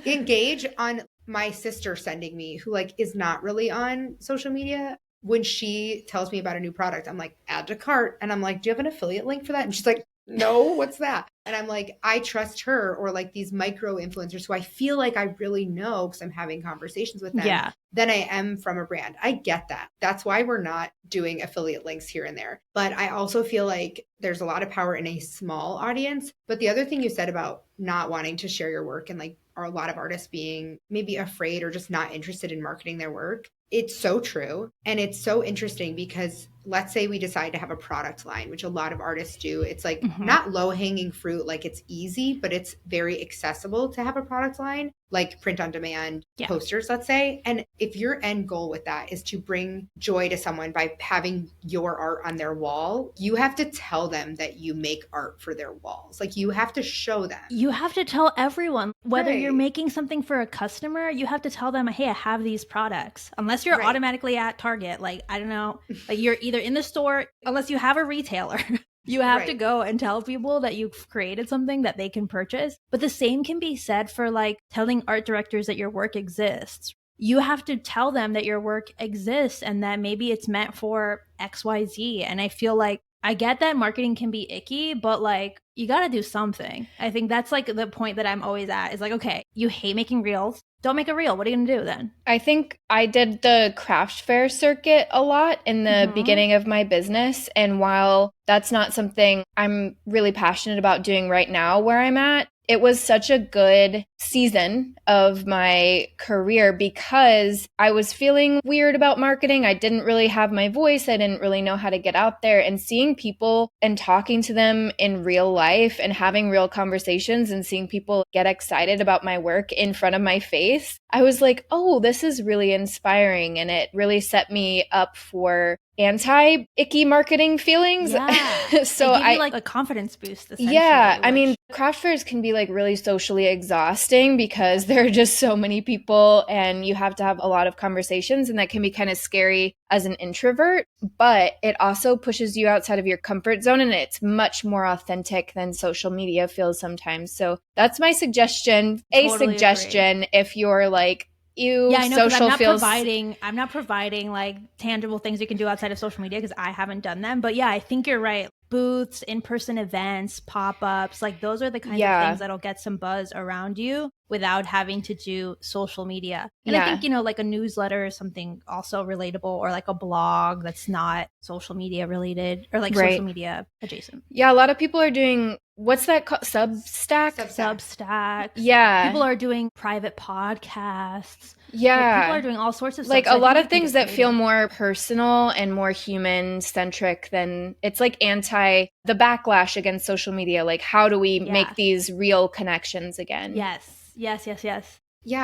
Engage on my sister sending me, who like is not really on social media. When she tells me about a new product, I'm like, add to cart. And I'm like, do you have an affiliate link for that? And she's like, no, what's that? And I'm like, I trust her, or like these micro influencers who I feel like I really know because I'm having conversations with them than I am from a brand. I get that. That's why we're not doing affiliate links here and there. But I also feel like there's a lot of power in a small audience. But the other thing you said about not wanting to share your work and like, are a lot of artists being maybe afraid or just not interested in marketing their work. It's so true. And it's so interesting because let's say we decide to have a product line, which a lot of artists do. It's like Mhm. not low hanging fruit, like it's easy, but it's very accessible to have a product line, like print on demand Yeah. posters, let's say. And if your end goal with that is to bring joy to someone by having your art on their wall, you have to tell them that you make art for their walls. Like you have to show them. You have to tell everyone, whether you're Right. making something for a customer, you have to tell them, hey, I have these products. Unless you're Right. automatically at Target, like, I don't know, like you're either in the store, unless you have a retailer. You have to Right. go and tell people that you've created something that they can purchase. But the same can be said for like telling art directors that your work exists. You have to tell them that your work exists and that maybe it's meant for XYZ. And I feel like I get that marketing can be icky, but like you got to do something. I think that's like the point that I'm always at is like, okay, you hate making reels. Don't make a reel. What are you going to do then? I think I did the craft fair circuit a lot in the beginning of my business. And while that's not something I'm really passionate about doing right now where I'm at, it was such a good season of my career because I was feeling weird about marketing. I didn't really have my voice. I didn't really know how to get out there, and seeing people and talking to them in real life and having real conversations and seeing people get excited about my work in front of my face, I was like, oh, this is really inspiring. And it really set me up for anti-icky marketing feelings. Yeah. So they give you like a confidence boost, essentially. Yeah, I mean, craft fairs can be like really socially exhausting because there are just so many people and you have to have a lot of conversations, and that can be kind of scary as an introvert, but it also pushes you outside of your comfort zone, and it's much more authentic than social media feels sometimes. So that's my suggestion. Totally suggestion agree. If you're like, yeah, I know, because social I'm not providing like tangible things you can do outside of social media because I haven't done them. But yeah, I think you're right. Booths, in-person events, pop-ups, like those are the kinds of things that'll get some buzz around you without having to do social media. And I think, like a newsletter is something also relatable, or like a blog that's not social media related or like social media adjacent. Yeah, a lot of people are doing, what's that called? Substack. Yeah. People are doing private podcasts. Yeah. People are doing all sorts of stuff. Like a lot of things that feel more personal and more human centric than, it's like anti the backlash against social media. Like, how do we make these real connections again? Yes. Yeah,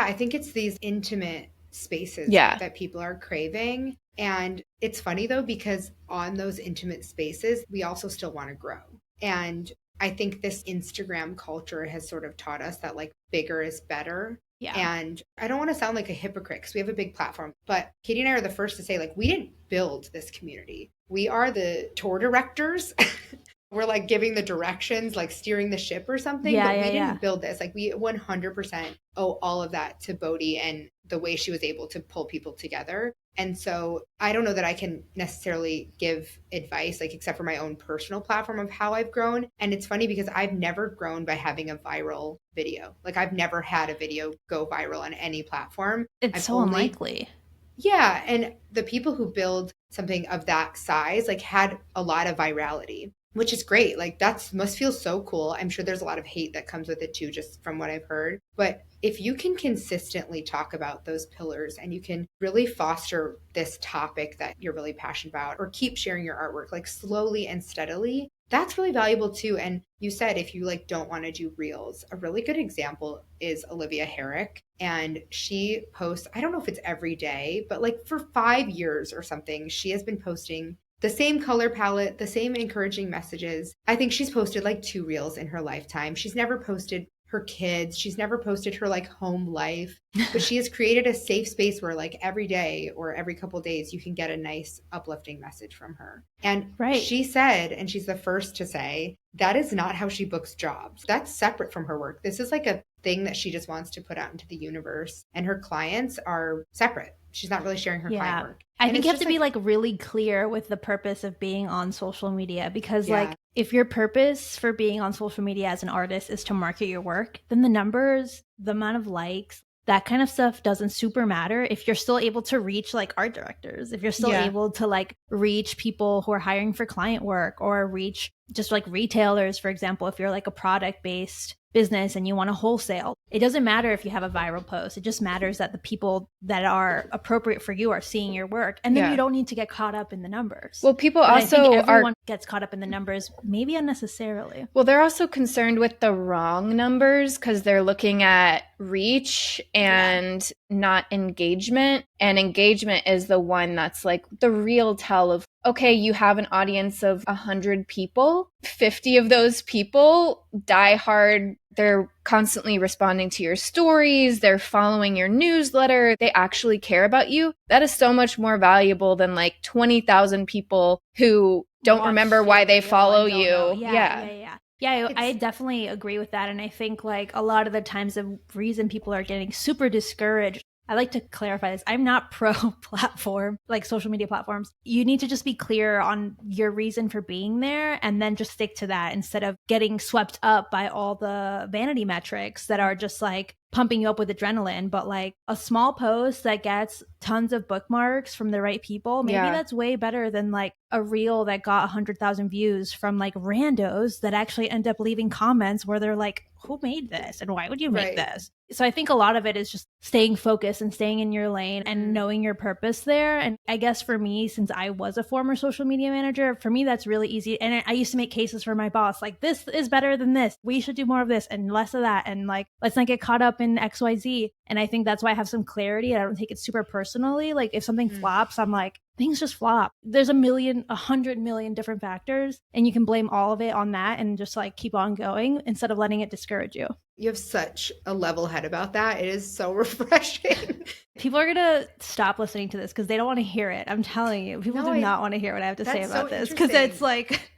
I think it's these intimate spaces that people are craving. And it's funny though, because on those intimate spaces, we also still want to grow. And I think this Instagram culture has sort of taught us that like bigger is better. Yeah. And I don't want to sound like a hypocrite because we have a big platform, but Katie and I are the first to say, like, we didn't build this community. We are the tour directors. We're like giving the directions, like steering the ship or something, but we didn't build this. Like we 100% owe all of that to Bodhi and the way she was able to pull people together. And so I don't know that I can necessarily give advice, like except for my own personal platform of how I've grown. And it's funny because I've never grown by having a viral video. Like I've never had a video go viral on any platform. It's so unlikely. Yeah. And the people who build something of that size, like had a lot of virality, which is great. Like that must feel so cool. I'm sure there's a lot of hate that comes with it too, just from what I've heard. But if you can consistently talk about those pillars and you can really foster this topic that you're really passionate about, or keep sharing your artwork like slowly and steadily, that's really valuable too. And you said if you like don't want to do reels, a really good example is Olivia Herrick. And she posts, I don't know if it's every day, but like for 5 years or something, she has been posting the same color palette, the same encouraging messages. I think she's posted like 2 reels in her lifetime. She's never posted her kids. She's never posted her like home life, but she has created a safe space where like every day or every couple of days you can get a nice uplifting message from her. And she said, and she's the first to say, that is not how she books jobs. That's separate from her work. This is like a thing that she just wants to put out into the universe. And her clients are separate. She's not really sharing her client work. I think you have to be like really clear with the purpose of being on social media, because like if your purpose for being on social media as an artist is to market your work, then the numbers, the amount of likes, that kind of stuff doesn't super matter if you're still able to reach like art directors, if you're still able to like reach people who are hiring for client work or reach just like retailers, for example, if you're like a product based business and you want to wholesale, it doesn't matter if you have a viral post. It just matters that the people that are appropriate for you are seeing your work. And then you don't need to get caught up in the numbers. Well, people but also I think everyone gets caught up in the numbers, maybe unnecessarily. Well, they're also concerned with the wrong numbers because they're looking at reach and not engagement. And engagement is the one that's like the real tell of, okay, you have an audience of 100 people. 50 of those people die hard. They're constantly responding to your stories. They're following your newsletter. They actually care about you. That is so much more valuable than like 20,000 people who don't remember why they follow you. Yeah, I definitely agree with that. And I think like a lot of the times the reason people are getting super discouraged, I like to clarify this. I'm not pro platform, like social media platforms. You need to just be clear on your reason for being there and then just stick to that instead of getting swept up by all the vanity metrics that are just like pumping you up with adrenaline. But like a small post that gets tons of bookmarks from the right people, maybe that's way better than like a reel that got 100,000 views from like randos that actually end up leaving comments where they're like, who made this and why would you make this? So I think a lot of it is just staying focused and staying in your lane and knowing your purpose there. And I guess for me, since I was a former social media manager, for me, that's really easy. And I used to make cases for my boss, like, this is better than this. We should do more of this and less of that. And like, let's not get caught up in XYZ. And I think that's why I have some clarity. I don't take it super personally. Like if something flops, I'm like, things just flop. There's 100 million different factors, and you can blame all of it on that and just like keep on going instead of letting it discourage you. You have such a level head about that. It is so refreshing. People are going to stop listening to this because they don't want to hear it. I'm telling you, people do not want to hear what I have to say about this because it's like,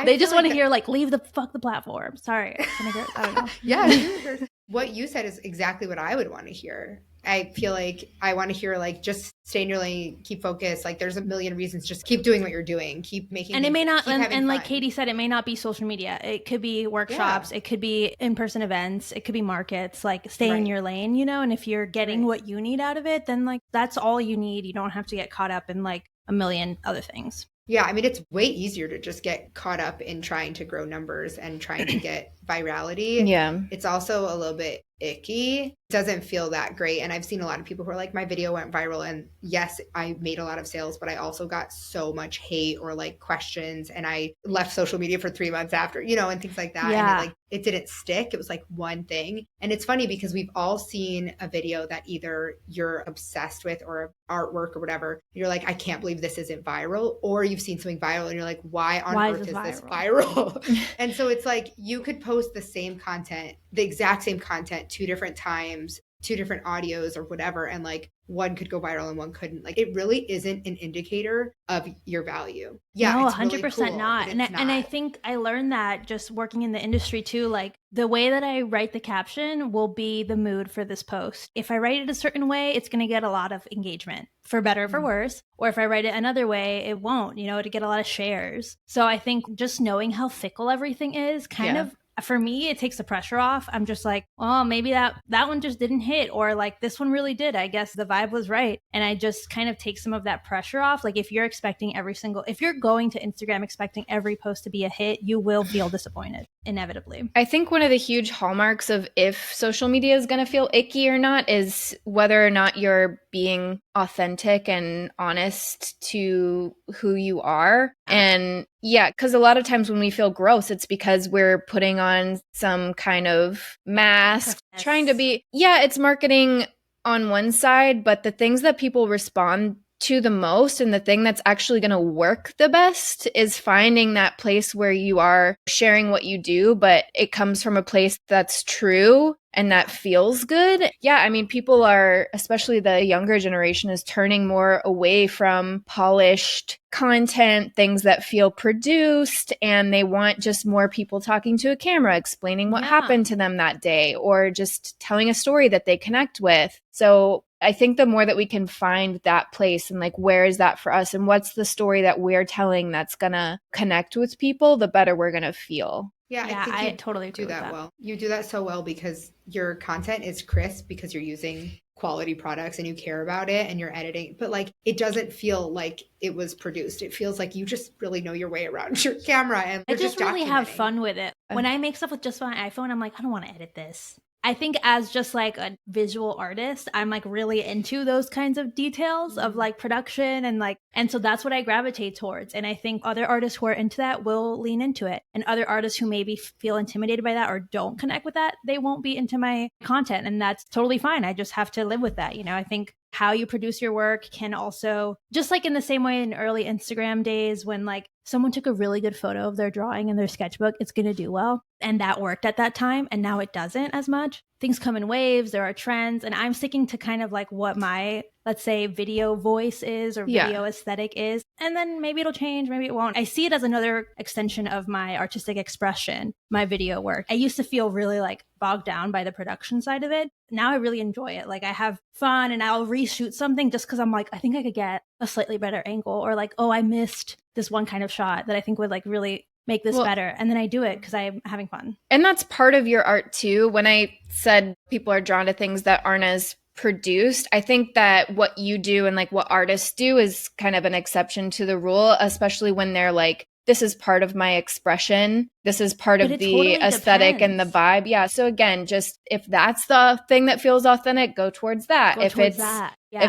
they just want to hear like, leave the platform. Sorry. I don't know. Yeah. What you said is exactly what I would want to hear. I feel like I want to hear like, just stay in your lane, keep focused. Like there's a million reasons, just keep doing what you're doing, keep making. And it may not, and like Katie said, it may not be social media. It could be workshops. It could be in-person events. It could be markets, like stay in your lane, you know? And if you're getting what you need out of it, then like, that's all you need. You don't have to get caught up in like a million other things. Yeah, I mean, it's way easier to just get caught up in trying to grow numbers and trying to get virality. Yeah. It's also a little bit icky. It doesn't feel that great. And I've seen a lot of people who are like, my video went viral and yes, I made a lot of sales, but I also got so much hate or like questions and I left social media for 3 months after, you know, and things like that. Yeah. And it didn't stick. It was like one thing. And it's funny because we've all seen a video that either you're obsessed with or artwork or whatever. You're like, I can't believe this isn't viral. Or you've seen something viral and you're like, why on earth is this viral? And so it's like, you could post the same content, the exact same content, 2 different times, 2 different audios or whatever. And like one could go viral and one couldn't. Like it really isn't an indicator of your value. Yeah. No, it's 100% really cool, not. And I think I learned that just working in the industry too, like the way that I write the caption will be the mood for this post. If I write it a certain way, it's going to get a lot of engagement, for better or for worse. Or if I write it another way, it won't, you know, it'll get a lot of shares. So I think just knowing how fickle everything is kind of, for me, it takes the pressure off. I'm just like, oh, maybe that one just didn't hit, or like this one really did. I guess the vibe was right. And I just kind of take some of that pressure off. Like if you're going to Instagram expecting every post to be a hit, you will feel disappointed inevitably. I think one of the huge hallmarks of if social media is going to feel icky or not is whether or not you're being authentic and honest to who you are. And yeah, because a lot of times when we feel gross, it's because we're putting on some kind of mask, trying to be, it's marketing on one side, but the things that people respond to the most and the thing that's actually going to work the best is finding that place where you are sharing what you do, but it comes from a place that's true and that feels good. Yeah, I mean, people are, especially the younger generation, is turning more away from polished content, things that feel produced, and they want just more people talking to a camera, explaining what happened to them that day, or just telling a story that they connect with. So I think the more that we can find that place and like, where is that for us and what's the story that we're telling that's going to connect with people, the better we're going to feel. Yeah, I think I totally do that well. You do that so well because your content is crisp because you're using quality products and you care about it and you're editing, but like it doesn't feel like it was produced. It feels like you just really know your way around your camera and I you're just really have fun with it. When I make stuff with just my iPhone, I'm like, I don't want to edit this. I think as just like a visual artist, I'm like really into those kinds of details of like production and so that's what I gravitate towards. And I think other artists who are into that will lean into it. And other artists who maybe feel intimidated by that or don't connect with that, they won't be into my content. And that's totally fine. I just have to live with that. I think how you produce your work can also, just like in the same way in early Instagram days when like someone took a really good photo of their drawing in their sketchbook, it's going to do well. And that worked at that time. And now it doesn't as much. Things come in waves. There are trends. And I'm sticking to kind of like what my, let's say, video voice is or video aesthetic is. And then maybe it'll change. Maybe it won't. I see it as another extension of my artistic expression, my video work. I used to feel really like bogged down by the production side of it. Now I really enjoy it. Like I have fun and I'll reshoot something just because I'm like, I think I could get a slightly better angle or like, oh, I missed this one kind of shot that I think would like really make this better. And then I do it because I'm having fun. And that's part of your art too. When I said people are drawn to things that aren't as produced, I think that what you do and like what artists do is kind of an exception to the rule, especially when they're like, this is part of my expression. This is part of the totally aesthetic depends. and the vibe. Yeah. So again, just if that's the thing that feels authentic, go towards that. If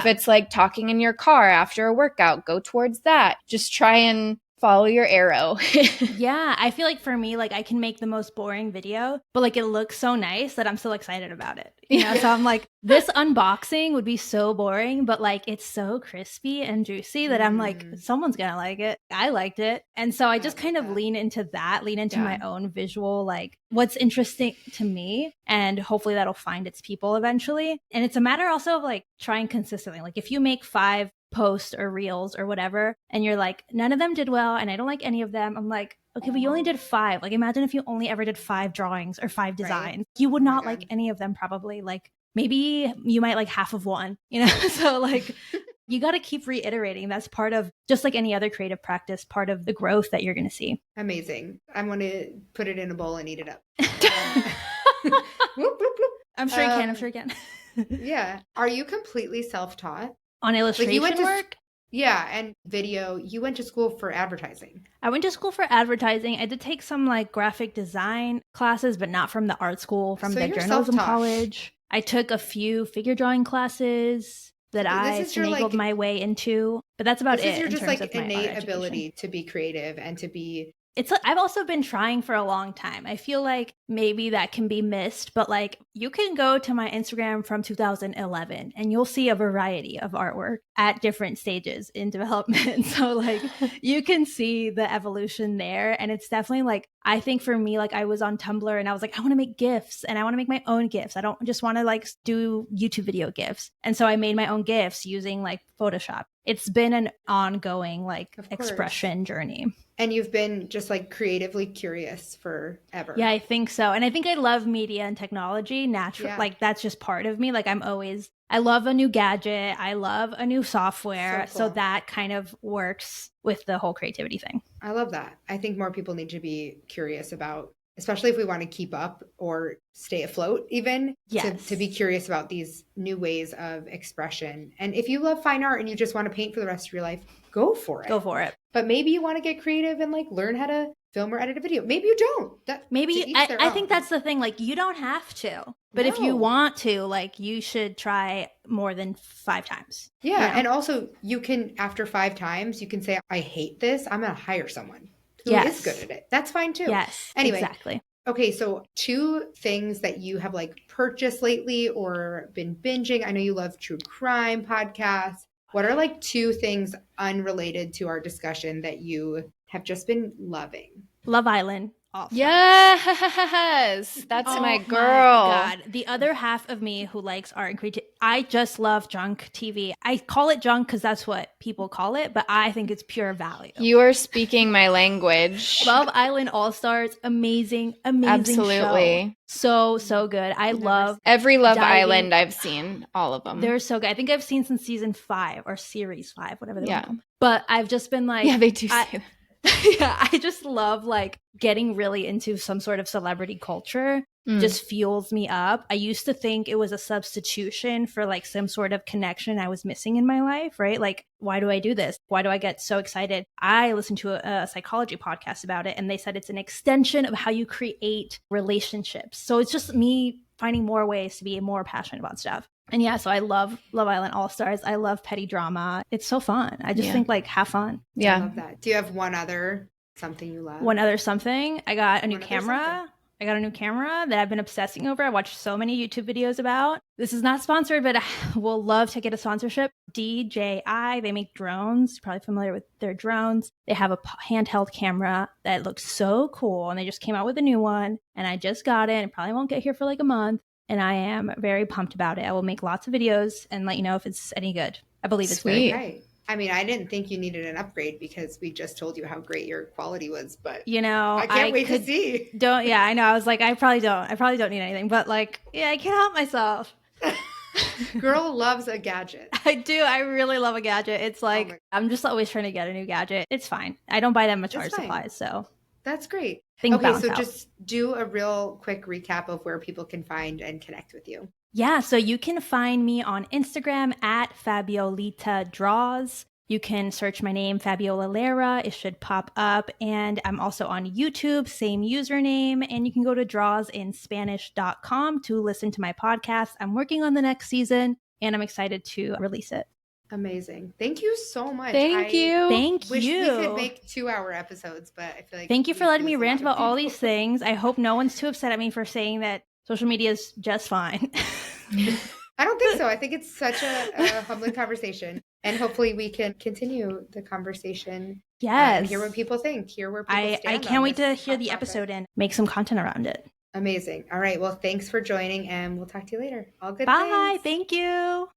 it's like talking in your car after a workout, go towards that. Just try and follow your arrow. Yeah, I feel like for me, like I can make the most boring video, but like it looks so nice that I'm still excited about it. So I'm like, this unboxing would be so boring, but like it's so crispy and juicy that I'm like, someone's gonna like it. I liked it. And so I just kind of lean into my own visual, like what's interesting to me. And hopefully that'll find its people eventually. And it's a matter also of like trying consistently. Like if you make 5 posts or reels or whatever and you're like, none of them did well and I don't like any of them, I'm like, okay, but you only did 5. Like imagine if you only ever did 5 drawings or 5 designs. Right? You would not like any of them probably. Like maybe you might like half of one, So like you got to keep reiterating. That's part of, just like any other creative practice, part of the growth that you're going to see. Amazing. I'm going to put it in a bowl and eat it up. Whoop, whoop, whoop. I'm sure you can. Yeah. Are you completely self-taught? On illustration work? Yeah, and video. You went to school for advertising. I went to school for advertising. I did take some like graphic design classes, but not from the art school, from the journalism college. I took a few figure drawing classes that I finagled my way into, but that's about it. This is your just like innate ability to be creative and to be... I've also been trying for a long time. I feel like maybe that can be missed, but like you can go to my Instagram from 2011 and you'll see a variety of artwork at different stages in development. So like you can see the evolution there. And it's definitely like, I think for me, like I was on Tumblr and I was like, I want to make GIFs and I want to make my own GIFs. I don't just want to like do YouTube video GIFs. And so I made my own GIFs using like Photoshop. It's been an ongoing like expression journey. And you've been just like creatively curious forever. Yeah, I think so. And I think I love media and technology naturally. Yeah. Like that's just part of me. Like I love a new gadget. I love a new software. So that kind of works with the whole creativity thing. I love that. I think more people need to be curious about, especially if we want to keep up or stay afloat even, to be curious about these new ways of expression. And if you love fine art and you just want to paint for the rest of your life, go for it. Go for it. But maybe you want to get creative and like learn how to film or edit a video. Maybe you don't. I think that's the thing. Like you don't have to. But if you want to, like you should try more than 5 times. Yeah. And also you can, after 5 times, you can say, I hate this. I'm going to hire someone who is good at it. That's fine too. Yes. Anyway. Exactly. Okay. So 2 things that you have like purchased lately or been binging. I know you love true crime podcasts. What are like 2 things unrelated to our discussion that you have just been loving? Love Island. Also. Yes, that's my girl. My God, the other half of me who likes art and creativity, I just love junk TV. I call it junk because that's what people call it, but I think it's pure value. You are speaking my language. Love Island All Stars, amazing Absolutely. Show. So good. I love every Love Island I've seen, all of them. They're so good. I think I've seen since season 5 or series 5, whatever they call them. But I've just been like, they do say that. Yeah, I just love like getting really into some sort of celebrity culture just fuels me up. I used to think it was a substitution for like some sort of connection I was missing in my life, right? Like, why do I do this? Why do I get so excited? I listened to a psychology podcast about it, and they said it's an extension of how you create relationships. So it's just me finding more ways to be more passionate about stuff. And yeah, so I love Love Island All Stars. I love petty drama. It's so fun. I just think like have fun. Yeah. I love that. Do you have one other something you love? One other something. I got a new camera. I got a new camera that I've been obsessing over. I watched so many YouTube videos about. This is not sponsored, but I will love to get a sponsorship. DJI, they make drones. You're probably familiar with their drones. They have a handheld camera that looks so cool, and they just came out with a new one, and I just got it. It probably won't get here for like a month, and I am very pumped about it. I will make lots of videos and let you know if it's any good. I believe it's very good. Right. I mean, I didn't think you needed an upgrade because we just told you how great your quality was, but you know, I can't wait to see. I know. I was like, I probably don't need anything, but like, yeah, I can't help myself. Girl loves a gadget. I do. I really love a gadget. It's like, I'm just always trying to get a new gadget. It's fine. I don't buy that much art supplies, so. That's great. Okay, so just do a real quick recap of where people can find and connect with you. Yeah, so you can find me on Instagram at Fabiolita Draws. You can search my name, Fabiola Lara. It should pop up. And I'm also on YouTube, same username. And you can go to drawsinspanish.com to listen to my podcast. I'm working on the next season, and I'm excited to release it. Amazing. Thank you so much. Thank you. Thank wish you. we could make 2-hour episodes, but I feel like thank you for letting me rant about all these things. I hope no one's too upset at me for saying that social media is just fine. I don't think so. I think it's such a humbling conversation, and hopefully we can continue the conversation. Yes. And hear what people think. Hear where people stand. I can't wait to hear the episode and make some content around it. Amazing. All right. Well, thanks for joining, and we'll talk to you later. All good. Bye. Things. Thank you.